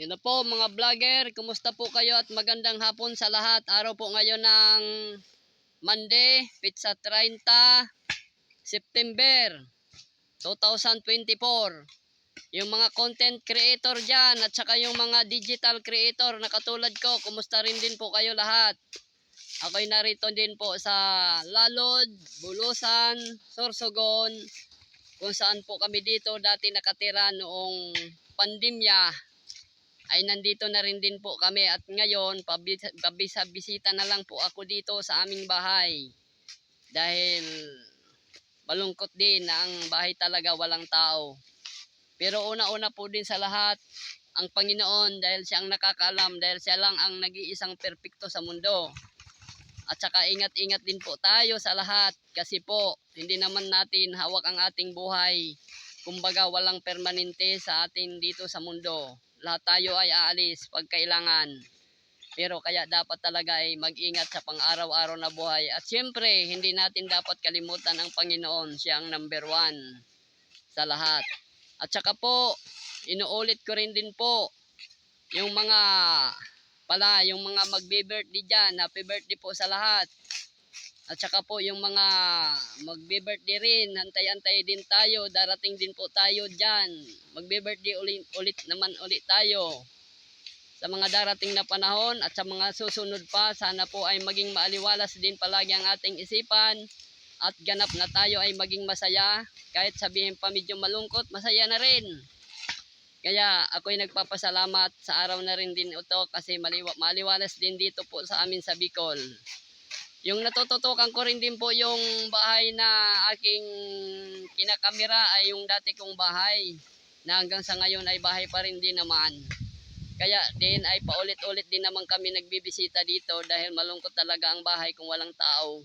Yun na po mga vlogger, kumusta po kayo at magandang hapon sa lahat. Araw po ngayon ng Monday, Pizza 30 September 2024. Yung mga content creator dyan at saka yung mga digital creator na katulad ko, kumusta rin din po kayo lahat. Ako'y narito din po sa Lalod, Bulusan, Sorsogon, kung saan po kami dito dati nakatira noong pandemya. Ay nandito na rin din po kami at ngayon pabisa-bisita na lang po ako dito sa aming bahay. Dahil malungkot din na ang bahay talaga walang tao. Pero una-una po din sa lahat, ang Panginoon dahil siya ang nakakaalam, dahil siya lang ang nag-iisang perpekto sa mundo. At saka ingat-ingat din po tayo sa lahat kasi po hindi naman natin hawak ang ating buhay. Kumbaga walang permanente sa atin dito sa mundo. Lahat tayo ay aalis pag kailangan. Pero kaya dapat talaga ay mag-ingat sa pang-araw-araw na buhay. At siyempre, hindi natin dapat kalimutan ang Panginoon. Siya ang number 1 sa lahat. At saka po, inuulit ko rin din po yung mga magbe-birthday dyan. Happy birthday po sa lahat. At saka po yung mga magbe-birthday rin, antay-antay din tayo, darating din po tayo dyan. Magbe-birthday ulit tayo sa mga darating na panahon at sa mga susunod pa. Sana po ay maging maaliwalas din palagi ang ating isipan at ganap na tayo ay maging masaya. Kahit sabihin pa medyo malungkot, masaya na rin. Kaya ako'y nagpapasalamat sa araw na rin din ito kasi maliwalas din dito po sa amin sa Bicol. Yung natututukan ko rin din po yung bahay na aking kinakamera ay yung dati kong bahay na hanggang sa ngayon ay bahay pa rin din naman. Kaya din ay paulit-ulit din naman kami nagbibisita dito dahil malungkot talaga ang bahay kung walang tao.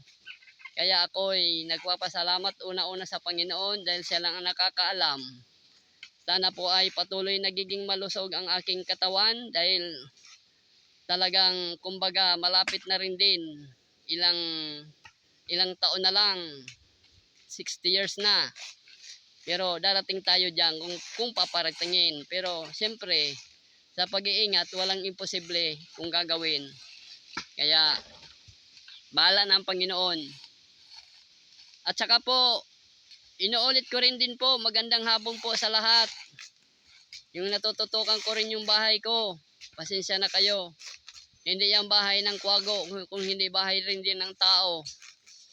Kaya ako'y nagpapasalamat una-una sa Panginoon dahil siya lang ang nakakaalam. Sana po ay patuloy nagiging malusog ang aking katawan dahil talagang kumbaga malapit na rin din. Ilang taon na lang, 60 years na. Pero darating tayo dyan kung paparatingin. Pero siyempre, sa pag-iingat, walang imposible kung gagawin. Kaya, bahala na ang Panginoon. At saka po, inuulit ko rin din po, magandang hapon po sa lahat. Yung natututukan ko rin yung bahay ko, pasensya na kayo. Hindi yung bahay ng kwago, kung hindi bahay rin din ng tao.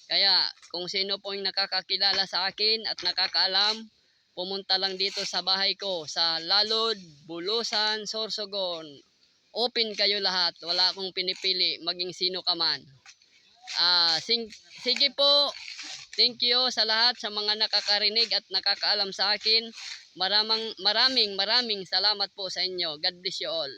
Kaya kung sino po yung nakakakilala sa akin at nakakaalam, pumunta lang dito sa bahay ko sa Lalod, Bulusan, Sorsogon. Open kayo lahat, wala akong pinipili, maging sino ka man. Sige po, thank you sa lahat sa mga nakakarinig at nakakaalam sa akin. Maraming salamat po sa inyo. God bless you all.